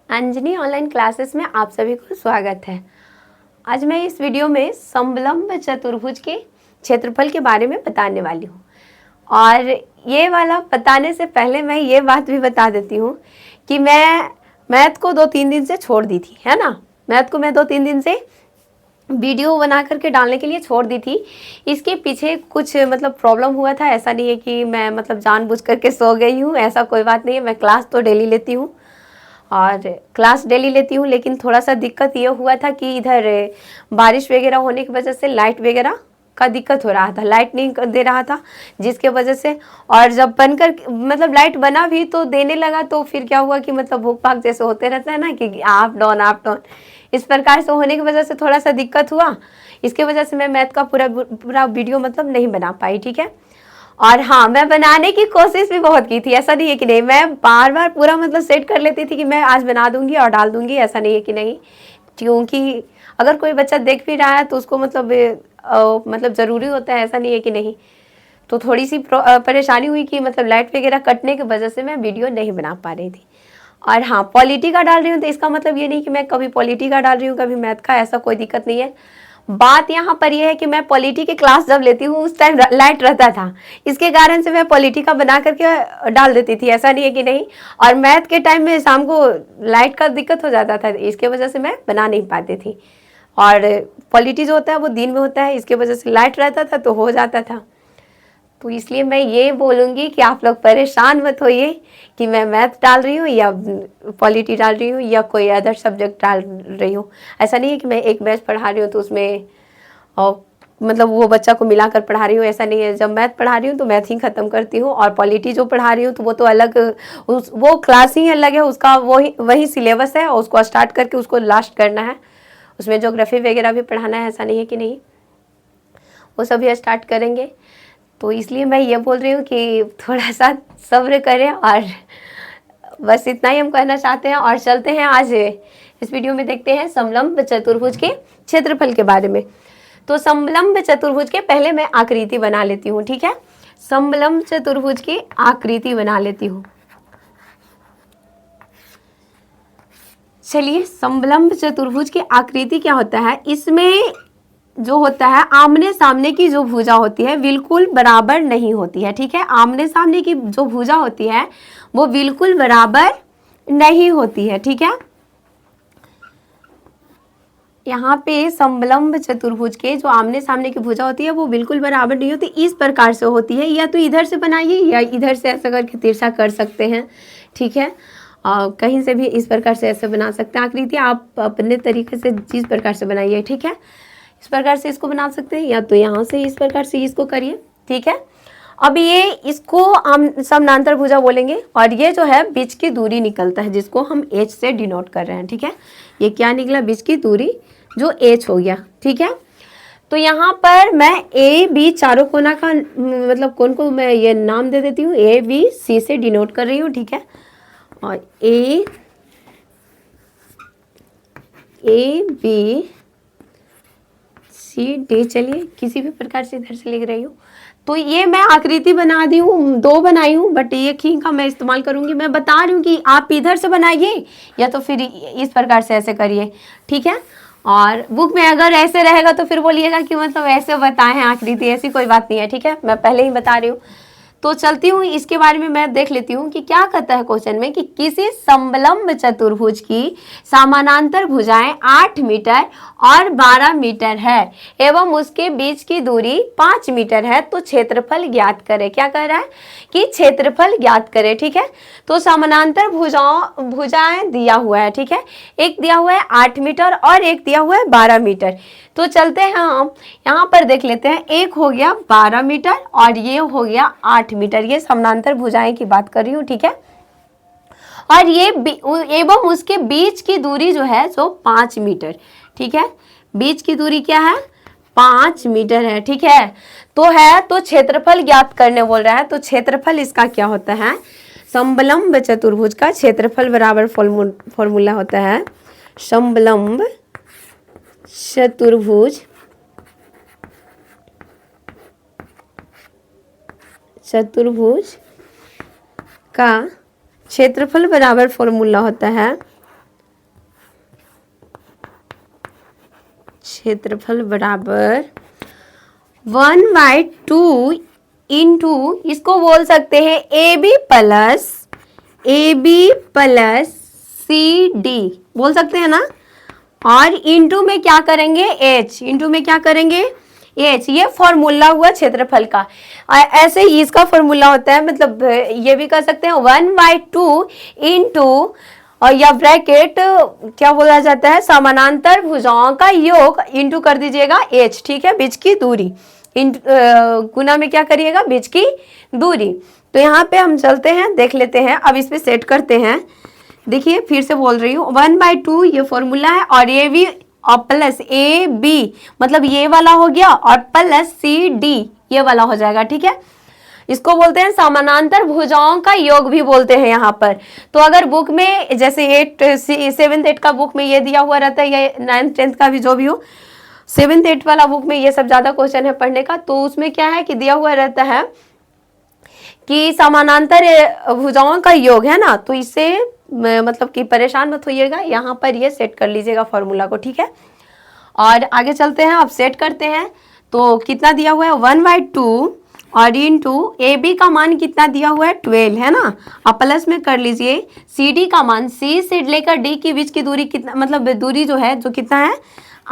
Anjani online classes में आप सभी को स्वागत है। आज मैं इस वीडियो में समलंब चतुर्भुज के क्षेत्रफल के बारे में बताने वाली हूँ। और ये वाला बताने से पहले मैं ये बात भी बता देती हूँ कि मैं मैथ को 2-3 दिन से छोड़ दी थी, है ना। मैथ को मैं 2-3 दिन से वीडियो बना करके डालने के लिए छोड़ दी थी। इसके पीछे कुछ प्रॉब्लम हुआ था। ऐसा नहीं है कि मैं जानबूझ करके सो गई हूँ, ऐसा कोई बात नहीं है। मैं क्लास तो डेली लेती हूँ लेकिन थोड़ा सा दिक्कत ये हुआ था कि इधर बारिश वगैरह होने की वजह से लाइट वगैरह का दिक्कत हो रहा था। लाइट नहीं दे रहा था जिसके वजह से, और जब बनकर लाइट बना भी तो देने लगा तो फिर क्या हुआ कि भूख भाग जैसे होते रहता है ना कि अप डाउन इस प्रकार से होने की वजह से थोड़ा सा दिक्कत हुआ। इसके वजह से मैं मैथ का पूरा वीडियो नहीं बना पाई, ठीक है। और हाँ, मैं बनाने की कोशिश भी बहुत की थी। ऐसा नहीं है कि नहीं, मैं बार बार पूरा सेट कर लेती थी कि मैं आज बना दूंगी और डाल दूंगी। ऐसा नहीं है कि नहीं, क्योंकि अगर कोई बच्चा देख भी रहा है तो उसको ज़रूरी होता है, ऐसा नहीं है कि नहीं। तो थोड़ी सी परेशानी हुई कि लाइट वगैरह कटने की वजह से मैं वीडियो नहीं बना पा रही थी। और हाँ, पॉलिटी का डाल रही हूँ तो इसका मतलब ये नहीं कि मैं कभी पॉलिटी का डाल रही हूँ कभी मैथ का, ऐसा कोई दिक्कत नहीं है। बात यहाँ पर यह है कि मैं पॉलिटी की क्लास जब लेती हूँ उस टाइम लाइट रहता था, इसके कारण से मैं पॉलिटी का बना करके डाल देती थी, ऐसा नहीं है कि नहीं। और मैथ के टाइम में शाम को लाइट का दिक्कत हो जाता था, इसके वजह से मैं बना नहीं पाती थी। और पॉलिटी जो होता है वो दिन में होता है, इसके वजह से लाइट रहता था तो हो जाता था। तो इसलिए मैं ये बोलूँगी कि आप लोग परेशान मत होइए कि मैं मैथ डाल रही हूँ या पॉलिटी डाल रही हूँ या कोई अदर सब्जेक्ट डाल रही हूँ। ऐसा नहीं है कि मैं एक बैच पढ़ा रही हूँ तो उसमें वो बच्चा को मिलाकर पढ़ा रही हूँ, ऐसा नहीं है। जब मैथ पढ़ा रही हूँ तो मैथ ही ख़त्म करती हूँ, और पॉलिटी जो पढ़ा रही हूँ तो वो तो अलग, वो क्लास ही अलग है, उसका वही सिलेबस है और उसको स्टार्ट करके उसको लास्ट करना है। उसमें ज्योग्राफी वगैरह भी पढ़ाना है, ऐसा नहीं है कि नहीं, वो सभी स्टार्ट करेंगे। तो इसलिए मैं ये बोल रही हूँ कि थोड़ा सा सब्र करें, और बस इतना ही हम कहना चाहते हैं। और चलते हैं आज इस वीडियो में देखते हैं समलंब चतुर्भुज के क्षेत्रफल के बारे में। तो समलंब चतुर्भुज के पहले मैं आकृति बना लेती हूँ, ठीक है। समलंब चतुर्भुज की आकृति बना लेती हूँ। चलिए, समलंब चतुर्भुज की आकृति क्या होता है, इसमें जो होता है आमने सामने की जो भुजा होती है बिल्कुल बराबर नहीं होती है, ठीक है। आमने सामने की जो भुजा होती है वो बिल्कुल बराबर नहीं होती है, ठीक है। यहाँ पे समलंब चतुर्भुज के जो आमने सामने की भुजा होती है वो बिल्कुल बराबर नहीं होती, इस प्रकार से होती है। या तो इधर से बनाइए या इधर से ऐसा करके तिरछा कर सकते हैं, ठीक है। कहीं से भी इस प्रकार से ऐसे बना सकते हैं आकृति, आप अपने तरीके से जिस प्रकार से बनाइए, ठीक है। इस प्रकार से इसको बना सकते हैं, या तो यहाँ से इस प्रकार से इसको करिए, ठीक है। अब ये इसको हम समानांतर भुजा बोलेंगे, और ये जो है बीच की दूरी निकलता है जिसको हम एच से डिनोट कर रहे हैं, ठीक है। ये क्या निकला, बीच की दूरी जो एच हो गया, ठीक है। तो यहाँ पर मैं ए बी चारों कोना का कोण को मैं ये नाम दे देती हूँ, ए बी सी से डिनोट कर रही हूँ, ठीक है। और ए बी सी डी, चलिए किसी भी प्रकार से इधर से लिख रही हूँ। तो ये मैं आकृति बना दी हूँ, 2 बनाई हूँ, बट एक ही का मैं इस्तेमाल करूँगी। मैं बता रही हूँ कि आप इधर से बनाइए या तो फिर इस प्रकार से ऐसे करिए, ठीक है। और बुक में अगर ऐसे रहेगा तो फिर बोलिएगा कि ऐसे बताए हैं आकृति, ऐसी कोई बात नहीं है, ठीक है। मैं पहले ही बता रही हूँ। तो चलती हूँ इसके बारे में मैं देख लेती हूँ कि क्या कहता है क्वेश्चन में कि किसी समलंब चतुर्भुज की समानांतर भुजाएं 8 मीटर और 12 मीटर है एवं उसके बीच की दूरी 5 मीटर है, तो क्षेत्रफल ज्ञात करें। क्या कह रहा है कि क्षेत्रफल ज्ञात करें, ठीक है। तो समानांतर भुजाएं दिया हुआ है, ठीक है। एक दिया हुआ है 8 मीटर और एक दिया हुआ है 12 मीटर। तो चलते हैं हम यहाँ पर देख लेते हैं, एक हो गया 12 मीटर और ये हो गया 8 मीटर। ये समानांतर भुजाएं की बात कर रही हूँ, ठीक है। और ये एवं उसके बीच की दूरी जो है जो 5 मीटर, ठीक है। बीच की दूरी क्या है, 5 मीटर है, ठीक है। तो क्षेत्रफल ज्ञात करने बोल रहा है। तो क्षेत्रफल इसका क्या होता है, समलंब चतुर्भुज का क्षेत्रफल बराबर फॉर्मूला होता है समलंब चतुर्भुज का क्षेत्रफल बराबर फॉर्मूला होता है क्षेत्रफल बराबर 1/2 इंटू, इसको बोल सकते हैं A B plus C D बोल सकते हैं ना। और इंटू में क्या करेंगे, एच, इंटू में क्या करेंगे, एच। ये फॉर्मूला हुआ क्षेत्रफल का। ऐसे ही इसका फॉर्मूला होता है, मतलब ये भी कर सकते हैं 1/2 इंटू, और या ब्रैकेट क्या बोला जाता है, समानांतर भुजाओं का योग इंटू कर दीजिएगा एच, ठीक है, बीच की दूरी, गुना में क्या करिएगा, बीच की दूरी। तो यहाँ पे हम चलते हैं, देख लेते हैं, अब इस पे सेट करते हैं। देखिए फिर से बोल रही हूँ, 1/2 ये फॉर्मूला है, और ये भी और प्लस ए बी, मतलब ये वाला हो गया, और प्लस सी डी ये वाला हो जाएगा, ठीक है। इसको बोलते हैं समानांतर भुजाओं का योग भी बोलते हैं यहाँ पर। तो अगर बुक में जैसे 7th 8 का बुक में ये दिया हुआ रहता है, या 9th 10th का भी जो भी हो, 7th 8 वाला बुक में ये सब ज्यादा क्वेश्चन है पढ़ने का, तो उसमें क्या है कि दिया हुआ रहता है कि समानांतर भुजाओं का योग है ना। तो इससे मतलब कि परेशान मत होइएगा, यहाँ पर ये सेट कर लीजिएगा फॉर्मूला को, ठीक है। और आगे चलते हैं, अब सेट करते हैं। तो कितना दिया हुआ है 1/2 और इंटू ए बी का मान कितना दिया हुआ है 12 है ना। अब प्लस में कर लीजिए सी डी का मान, सी से लेकर डी के बीच की दूरी कितना, मतलब दूरी जो है जो कितना है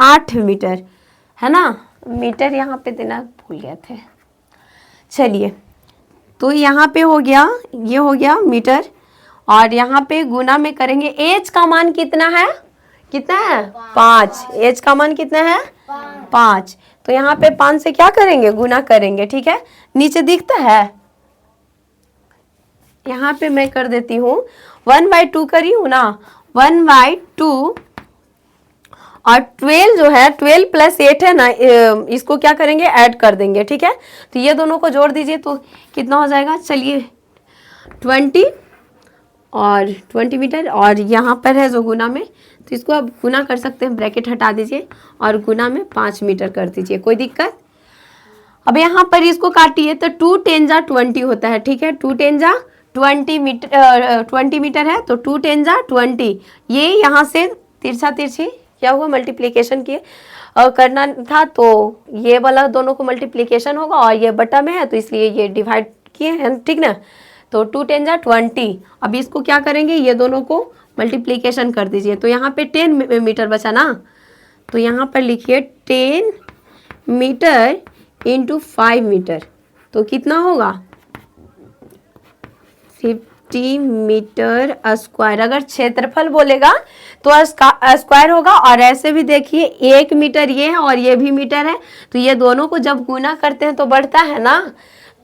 8 मीटर है ना। मीटर यहाँ पे देना भूल गए थे, चलिए। तो यहाँ पे हो गया, ये हो गया मीटर, और यहाँ पे गुना में करेंगे, एच का मान कितना है, कितना है 5, एच का मान कितना है 5। तो यहाँ पे 5 से क्या करेंगे, गुना करेंगे, ठीक है। नीचे दिखता है, यहाँ पे मैं कर देती हूँ 1/2 करी हूँ ना, 1/2 और 12 जो है 12 + 8 है ना, इसको क्या करेंगे, ऐड कर देंगे, ठीक है। तो ये दोनों को जोड़ दीजिए तो कितना हो जाएगा, चलिए 20 और 20 मीटर, और यहाँ पर है जो गुना में, तो इसको आप गुना कर सकते हैं, ब्रैकेट हटा दीजिए और गुना में 5 मीटर कर दीजिए, कोई दिक्कत। अब यहाँ पर इसको काटिए तो 2 10 जा 20 होता है, ठीक है। 2 10 जा 20 मीटर, 20 मीटर है, तो 2 10 जा 20। ये यहाँ से तिरछा तिरछी क्या हुआ, मल्टीप्लीकेशन किए करना था, तो ये वाला दोनों को मल्टीप्लीकेशन होगा, और ये बटा में है तो इसलिए ये डिवाइड किए हैं, ठीक ना। तो 2 10 जा 20। अब इसको क्या करेंगे, ये दोनों को मल्टीप्लीकेशन कर दीजिए। तो यहाँ पे 10 मीटर बचा ना, तो यहाँ पर लिखिए 10 मीटर इंटू 5 मीटर, तो कितना होगा 50 मीटर स्क्वायर। अगर क्षेत्रफल बोलेगा तो स्क्वायर होगा, और ऐसे भी देखिए 1 मीटर ये है और ये भी मीटर है, तो ये दोनों को जब गुना करते हैं तो बढ़ता है ना,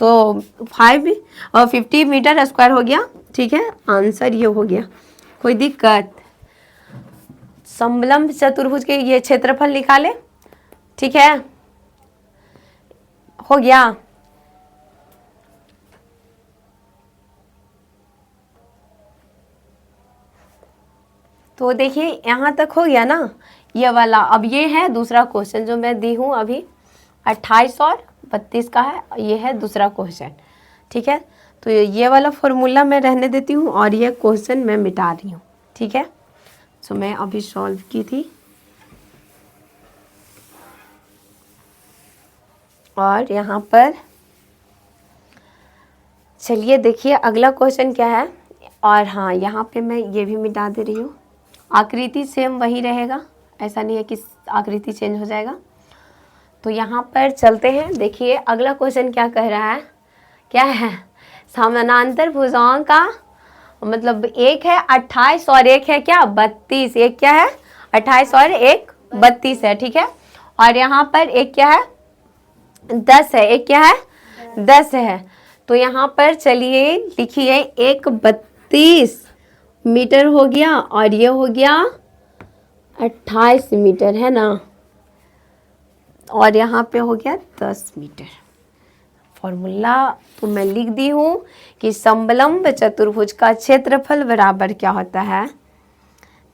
तो 5 और 50 मीटर स्क्वायर हो गया, ठीक है। आंसर ये हो गया, कोई दिक्कत। समलंब चतुर्भुज के ये क्षेत्रफल निकाले, ठीक है, हो गया। तो देखिए यहाँ तक हो गया ना ये वाला। अब ये है दूसरा क्वेश्चन जो मैं दी हूँ अभी, 28 और 32 का है, ये है दूसरा क्वेश्चन, ठीक है। तो ये वाला फॉर्मूला मैं रहने देती हूँ और ये क्वेश्चन मैं मिटा रही हूँ, ठीक है। सो मैं अभी सॉल्व की थी, और यहाँ पर चलिए देखिए अगला क्वेश्चन क्या है। और हाँ, यहाँ पे मैं ये भी मिटा दे रही हूँ, आकृति सेम वही रहेगा, ऐसा नहीं है कि आकृति चेंज हो जाएगा। तो यहाँ पर चलते हैं, देखिए अगला क्वेश्चन क्या कह रहा है, क्या है, समानांतर भुजाओं का मतलब एक है 28 और एक है क्या 32, एक क्या है 28 और एक 32 है, ठीक है। और यहाँ पर एक क्या है 10 है, एक क्या है 10 है। तो यहाँ पर चलिए लिखिए एक 32 मीटर हो गया और ये हो गया 28 मीटर है ना, और यहाँ पे हो गया 10 मीटर। फॉर्मूला तो मैं लिख दी हूँ कि समलंब चतुर्भुज का क्षेत्रफल बराबर क्या होता है,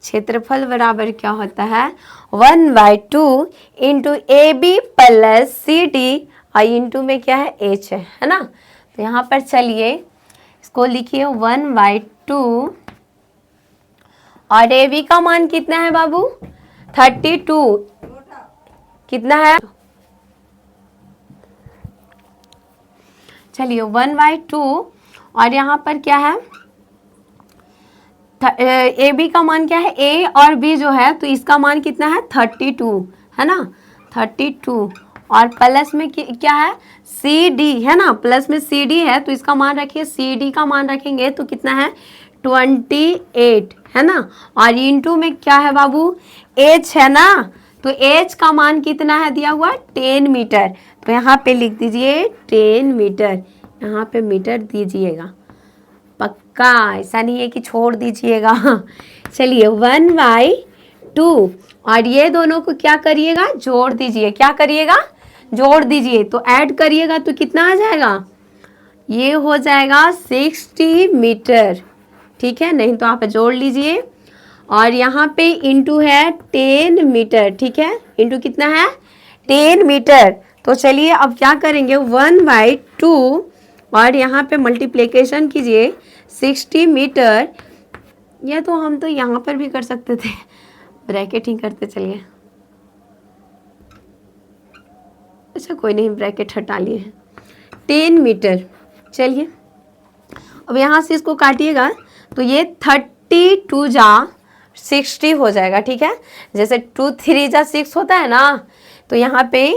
क्षेत्रफल बराबर क्या होता है 1/2 into A B plus C D, और इंटू में क्या है एच है ना। तो यहाँ पर चलिए इसको लिखिए 1/2, और ए बी का मान कितना है बाबू 32, कितना है, चलिए 1/2 और यहाँ पर क्या है, ए बी का मान क्या है, ए और बी जो है तो इसका मान कितना है 32 है ना, 32 और प्लस में क्या है सी डी है ना, प्लस में सी डी है तो इसका मान रखिए, सी डी का मान रखेंगे तो कितना है 28 है ना, और इंटू में क्या है बाबू एच है ना, तो एच का मान कितना है दिया हुआ 10 मीटर, तो यहाँ पे लिख दीजिए 10 मीटर, यहाँ पे मीटर दीजिएगा पक्का, ऐसा नहीं है कि छोड़ दीजिएगा। चलिए 1/2 और ये दोनों को क्या करिएगा जोड़ दीजिए, क्या करिएगा जोड़ दीजिए, तो ऐड करिएगा तो कितना आ जाएगा, ये हो जाएगा 60 मीटर, ठीक है, नहीं तो आप जोड़ लीजिए, और यहाँ पे इंटू है 10 मीटर, ठीक है, इंटू कितना है 10 मीटर, तो चलिए अब क्या करेंगे 1/2 और यहाँ पे मल्टीप्लिकेशन कीजिए 60 मीटर, या तो हम तो यहाँ पर भी कर सकते थे, ब्रैकेट ही करते चलिए, अच्छा कोई नहीं ब्रैकेट हटा लिए, 10 मीटर, चलिए अब यहाँ से इसको काटिएगा तो ये 32 जा 60 हो जाएगा, ठीक है, जैसे 2 3 जा 6 होता है ना, तो यहाँ पे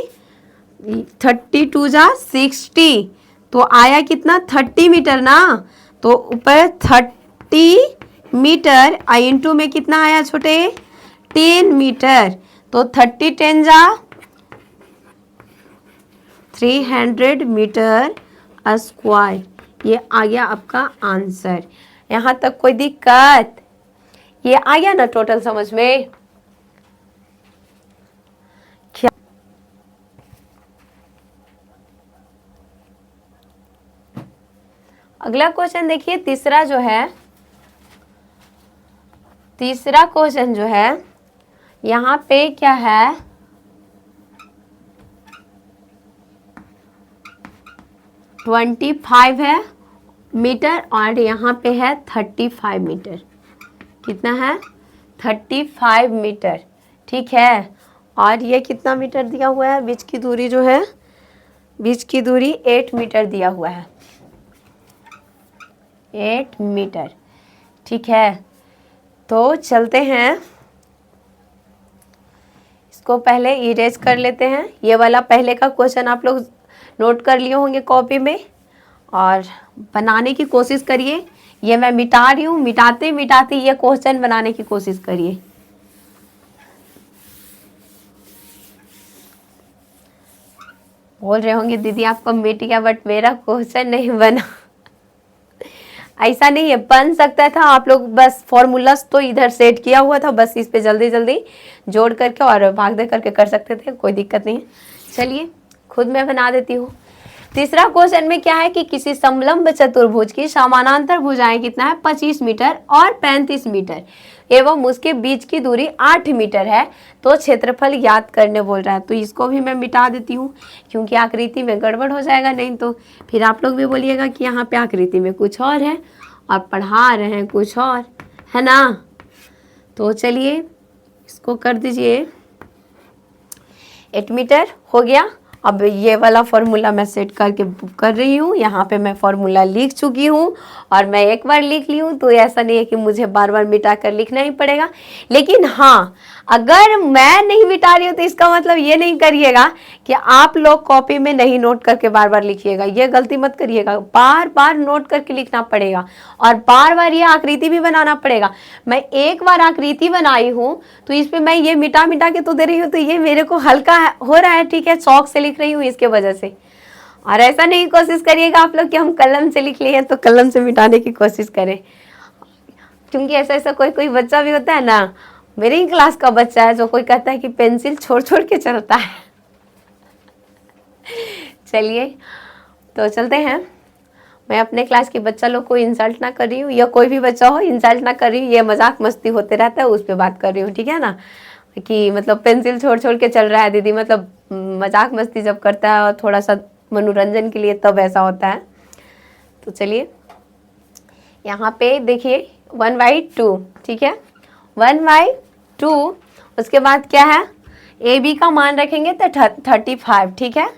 32 जा 60 तो आया कितना 30 मीटर ना, तो ऊपर 30 मीटर इंटू में कितना आया छोटे 10 मीटर, तो 30 10 जा 300 मीटर स्क्वायर, ये आ गया आपका आंसर। यहाँ तक कोई दिक्कत, ये आ गया ना टोटल समझ में। क्या अगला क्वेश्चन देखिए, तीसरा क्वेश्चन जो है यहाँ पे क्या है, ट्वेंटी 25 है मीटर और यहाँ पे है 35 मीटर, कितना है 35 मीटर, ठीक है, और ये कितना मीटर दिया हुआ है, बीच की दूरी जो है, बीच की दूरी 8 मीटर दिया हुआ है, 8 मीटर, ठीक है, तो चलते हैं इसको पहले इरेज कर लेते हैं, ये वाला पहले का क्वेश्चन आप लोग नोट कर लिए होंगे कॉपी में और बनाने की कोशिश करिए, ये मैं मिटा रही हूँ, मिटाते मिटाते ये क्वेश्चन बनाने की कोशिश करिए। बोल रहे होंगे दीदी आपका मिट गया बट मेरा क्वेश्चन नहीं बना। ऐसा नहीं है, बन सकता था, आप लोग बस फॉर्मूलास तो इधर सेट किया हुआ था, बस इस पे जल्दी जल्दी जोड़ करके और भाग दे करके कर सकते थे, कोई दिक्कत नहीं है। चलिए खुद मैं बना देती हूँ। तीसरा क्वेश्चन में क्या है कि किसी समलंब चतुर्भुज की समानांतर भुजाएं कितना है 25 मीटर और 35 मीटर एवं उसके बीच की दूरी 8 मीटर है, तो क्षेत्रफल ज्ञात करने बोल रहा है। तो इसको भी मैं मिटा देती हूँ क्योंकि आकृति में गड़बड़ हो जाएगा, नहीं तो फिर आप लोग भी बोलिएगा कि यहाँ पे आकृति में कुछ और है और पढ़ा रहे हैं कुछ और, है ना। तो चलिए इसको कर दीजिए, 8 मीटर हो गया। अब ये वाला फॉर्मूला मैं सेट करके कर रही हूँ, यहाँ पे मैं फॉर्मूला लिख चुकी हूँ और मैं एक बार लिख ली हूँ, तो ऐसा नहीं है कि मुझे बार बार मिटा कर लिखना ही पड़ेगा। लेकिन हाँ, अगर मैं नहीं मिटा रही हूँ तो इसका मतलब ये नहीं करिएगा कि आप लोग कॉपी में नहीं नोट करके बार बार लिखिएगा, ये गलती मत करिएगा। बार बार नोट करके लिखना पड़ेगा और बार बार ये आकृति भी बनाना पड़ेगा। मैं एक बार आकृति बनाई हूँ तो इस पर मैं ये मिटा मिटा के तो दे रही हूँ, तो ये मेरे को हल्का हो रहा है, ठीक है, शौक से लिख रही हूँ इसके वजह से। और ऐसा नहीं कोशिश करिएगा आप लोग कि हम कलम से लिख लिए हैं तो कलम से मिटाने की कोशिश करें, क्योंकि ऐसा ऐसा कोई कोई बच्चा भी होता है ना, मेरे ही क्लास का बच्चा है जो कोई कहता है कि पेंसिल छोड़ छोड़ के चलता है। चलिए तो चलते हैं। मैं अपने क्लास के बच्चा लोग को इंसल्ट ना कर रही हूँ, या कोई भी बच्चा हो इंसल्ट ना कर रही हूँ, ये मजाक मस्ती होते रहता है, उस पर बात कर रही हूँ, ठीक है ना। कि मतलब पेंसिल छोड़ छोड़ के चल रहा है दीदी, मतलब मजाक मस्ती जब करता है और थोड़ा सा मनोरंजन के लिए तब ऐसा होता है। तो चलिए यहाँ पे देखिए 1/2, ठीक है, 1/2। उसके बाद क्या है, ए बी का मान रखेंगे तो 35, ठीक है,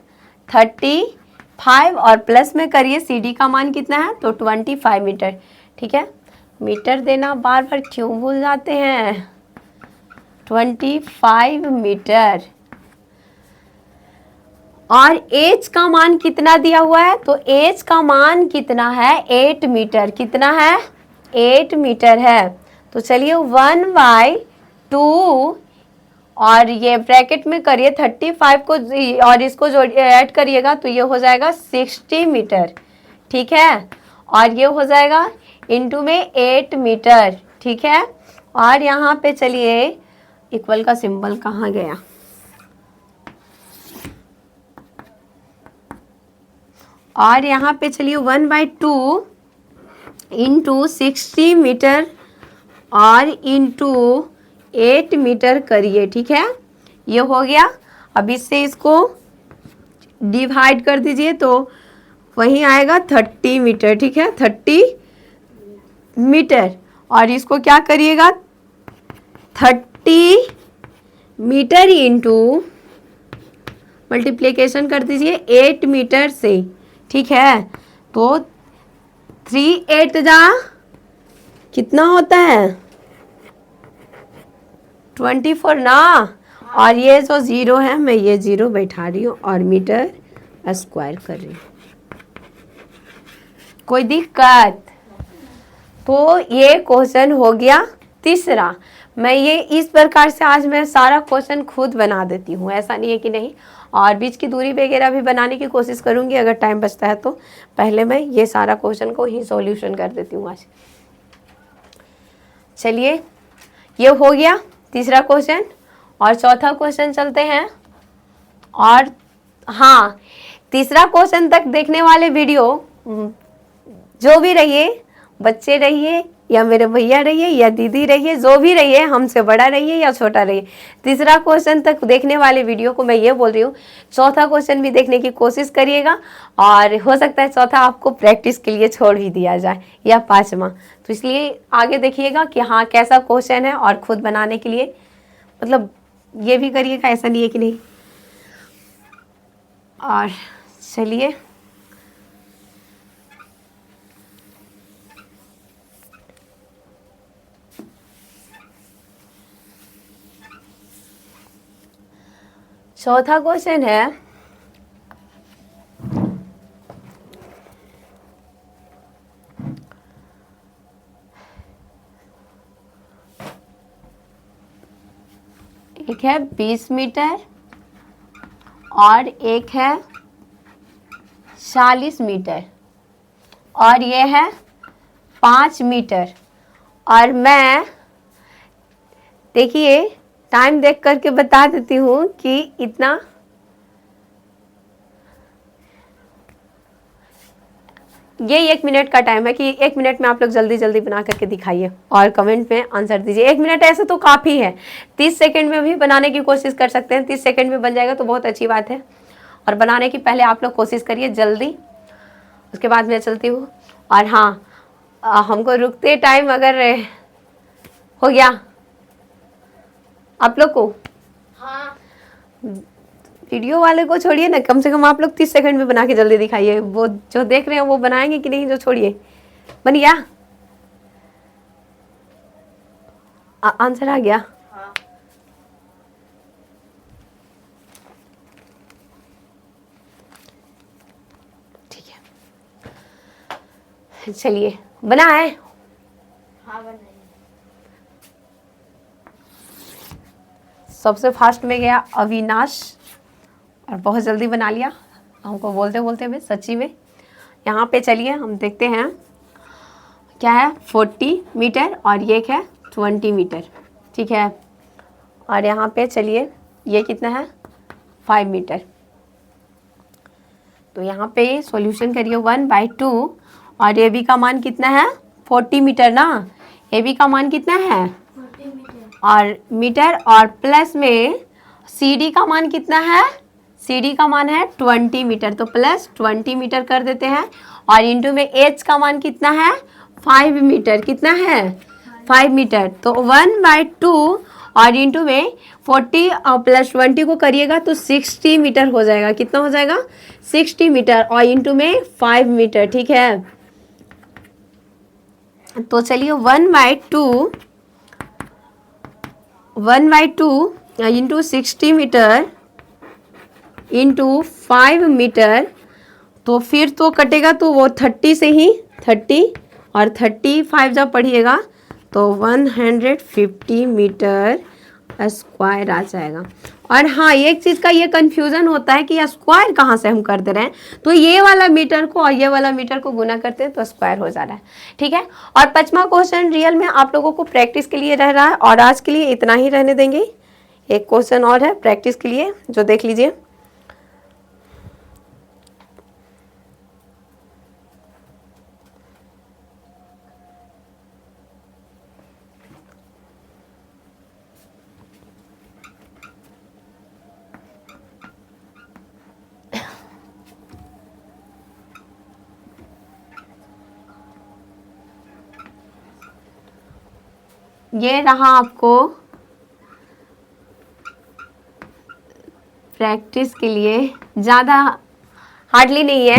35 और प्लस में करिए सी डी का मान कितना है तो 25 मीटर, ठीक है। मीटर देना बार बार क्यों भूल जाते हैं, 25 मीटर। और एच का मान कितना दिया हुआ है, तो एच का मान कितना है 8 मीटर, कितना है 8 मीटर है। तो चलिए 1/2 और ये ब्रैकेट में करिए 35 को और इसको जोड़ ऐड करिएगा तो ये हो जाएगा 60 मीटर, ठीक है। और ये हो जाएगा इंटू में 8 मीटर, ठीक है। और यहाँ पे चलिए इक्वल का सिंबल कहाँ गया, और यहाँ पे चलिए 1/2 इंटू 60 मीटर और इंटू 8 मीटर करिए, ठीक है। ये हो गया। अब इससे इसको डिवाइड कर दीजिए तो वहीं आएगा 30 मीटर, ठीक है, 30 मीटर। और इसको क्या करिएगा 30 मीटर इंटू मल्टीप्लिकेशन कर दीजिए 8 मीटर से, ठीक है। तो 3 8 जा कितना होता है 24 ना, और ये जो ज़ीरो है मैं ये ज़ीरो बैठा रही हूँ और मीटर स्क्वायर कर रही हूँ। कोई दिक्कत? तो ये क्वेश्चन हो गया तीसरा। मैं ये इस प्रकार से आज मैं सारा क्वेश्चन खुद बना देती हूँ, ऐसा नहीं है कि नहीं। और बीच की दूरी वगैरह भी बनाने की कोशिश करूँगी अगर टाइम बचता है तो। पहले मैं ये सारा क्वेश्चन को ही सॉल्यूशन कर देती हूँ आज। चलिए ये हो गया तीसरा क्वेश्चन और चौथा क्वेश्चन चलते हैं। और हाँ, तीसरा क्वेश्चन तक देखने वाले वीडियो जो भी रहिए, बच्चे रहिए या मेरे भैया रहिए या दीदी रहिए, जो भी रहिए, हमसे बड़ा रहिए या छोटा रहिए, तीसरा क्वेश्चन तक देखने वाले वीडियो को मैं ये बोल रही हूँ चौथा क्वेश्चन भी देखने की कोशिश करिएगा। और हो सकता है चौथा आपको प्रैक्टिस के लिए छोड़ भी दिया जाए या पांचवा, तो इसलिए आगे देखिएगा कि हाँ कैसा क्वेश्चन है। और खुद बनाने के लिए मतलब ये भी करिएगा, ऐसा नहीं है कि नहीं। और चलिए चौथा क्वेश्चन है एक है 20 मीटर और एक है 40 मीटर और ये है 5 मीटर। और मैं देखिए टाइम देख करके बता देती हूँ कि इतना ये 1 मिनट का टाइम है कि 1 मिनट में आप लोग जल्दी जल्दी बना करके दिखाइए और कमेंट में आंसर दीजिए। 1 मिनट ऐसे तो काफ़ी है, 30 सेकंड में भी बनाने की कोशिश कर सकते हैं। 30 सेकंड में बन जाएगा तो बहुत अच्छी बात है। और बनाने की पहले आप लोग कोशिश करिए जल्दी, उसके बाद मैं चलती हूँ। और हाँ, हमको रुकते टाइम अगर हो गया आप लोग को, हाँ वीडियो वाले को छोड़िए ना, कम से कम आप लोग 30 सेकंड में बना के जल्दी दिखाइए। वो जो देख रहे हैं वो बनाएंगे कि नहीं, जो छोड़िए। बन गया? आंसर आ गया? हाँ ठीक है, चलिए बना है। हाँ बनाइए। सबसे फास्ट में गया अविनाश और बहुत जल्दी बना लिया हमको बोलते बोलते में, सच्ची में। यहाँ पे चलिए हम देखते हैं क्या है 40 मीटर और ये है 20 मीटर, ठीक है। और यहाँ पे चलिए ये कितना है 5 मीटर। तो यहाँ पे सॉल्यूशन करिए 1/2 और ए बी का मान कितना है 40 मीटर ना, ए बी का मान कितना है 40 मीटर और मीटर, और प्लस में सी डी का मान कितना है, सी डी का मान है 20 मीटर, तो प्लस 20 मीटर कर देते हैं। और इंटू में एच का मान कितना है 5 मीटर, कितना है 5 मीटर। तो 1/2 और इंटू में 40 प्लस 20 को करिएगा तो 60 मीटर हो जाएगा। कितना हो जाएगा? 60 मीटर और इंटू में 5 मीटर। ठीक है, तो चलिए 1/2 इंटू 60 मीटर इंटू 5 मीटर, तो फिर तो कटेगा तो वो 30 से ही 30 और 35 जब पढ़िएगा तो 150 मीटर स्क्वायर आ जाएगा। और हाँ, एक चीज़ का ये कन्फ्यूज़न होता है कि स्क्वायर कहाँ से हम कर दे रहे हैं, तो ये वाला मीटर को और ये वाला मीटर को गुना करते हैं तो स्क्वायर हो जा रहा है। ठीक है, और 5वां क्वेश्चन रियल में आप लोगों को प्रैक्टिस के लिए रह रहा है और आज के लिए इतना ही रहने देंगे। एक क्वेश्चन और है प्रैक्टिस के लिए, जो देख लीजिए। ये रहा आपको प्रैक्टिस के लिए, ज़्यादा हार्डली नहीं है,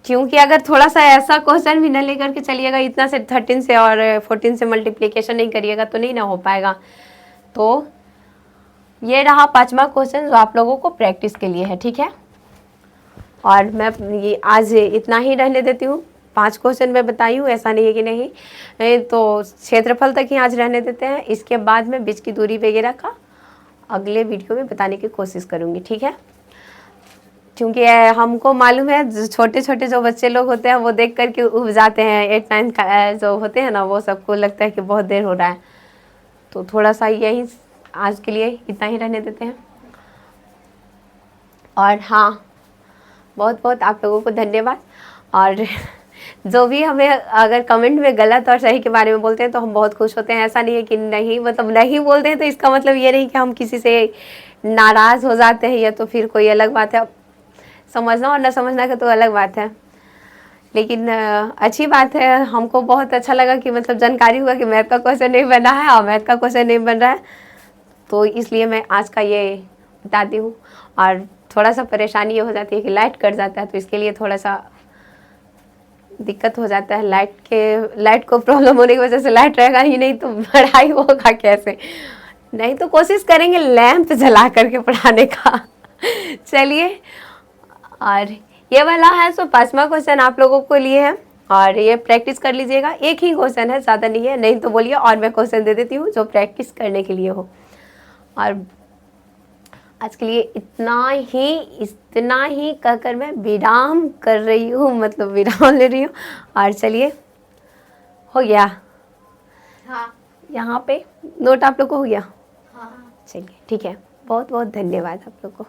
क्योंकि अगर थोड़ा सा ऐसा क्वेश्चन भी न लेकर के चलिएगा, इतना से 13 से और 14 से मल्टीप्लिकेशन नहीं करिएगा तो नहीं ना हो पाएगा। तो ये रहा 5वां क्वेश्चन जो आप लोगों को प्रैक्टिस के लिए है। ठीक है, और मैं ये आज इतना ही रहने देती हूँ। 5 क्वेश्चन मैं बताई हूँ, ऐसा नहीं है कि नहीं। तो क्षेत्रफल तक ही आज रहने देते हैं, इसके बाद में बीच की दूरी वगैरह का अगले वीडियो में बताने की कोशिश करूँगी। ठीक है, क्योंकि हमको मालूम है छोटे छोटे जो बच्चे लोग होते हैं वो देख करके उब जाते हैं, 8, 9 का जो होते हैं ना, वो सबको लगता है कि बहुत देर हो रहा है। तो थोड़ा सा यही आज के लिए इतना ही रहने देते हैं। और हाँ, बहुत बहुत आप लोगों को धन्यवाद। और जो भी हमें अगर कमेंट में गलत और सही के बारे में बोलते हैं तो हम बहुत खुश होते हैं। ऐसा नहीं है कि नहीं, मतलब नहीं बोलते हैं तो इसका मतलब ये नहीं कि हम किसी से नाराज़ हो जाते हैं, या तो फिर कोई अलग बात है। समझना और न समझना का तो अलग बात है, लेकिन अच्छी बात है। हमको बहुत अच्छा लगा कि मतलब जानकारी हुआ कि मैथ का क्वेश्चन नहीं बना है और मैथ का क्वेश्चन नहीं बन रहा है, तो इसलिए मैं आज का ये बताती हूँ। और थोड़ा सा परेशानी ये हो जाती है कि लाइट कट जाता है, तो इसके लिए थोड़ा सा दिक्कत हो जाता है। लाइट को प्रॉब्लम होने की वजह से लाइट रहेगा ही नहीं तो पढ़ाई होगा कैसे? नहीं तो कोशिश करेंगे लैंप जला करके पढ़ाने का। चलिए, और ये वाला है सो 5वां क्वेश्चन आप लोगों को लिए है, और ये प्रैक्टिस कर लीजिएगा। एक ही क्वेश्चन है, ज़्यादा नहीं है, नहीं तो बोलिए और मैं क्वेश्चन दे देती हूँ जो प्रैक्टिस करने के लिए हो। और आज के लिए इतना ही कहकर मैं विराम कर रही हूँ, मतलब विराम ले रही हूँ। और चलिए, हो गया। हाँ यहाँ पे नोट आप लोग को हो गया? हाँ। चलिए ठीक है, बहुत बहुत धन्यवाद आप लोग को।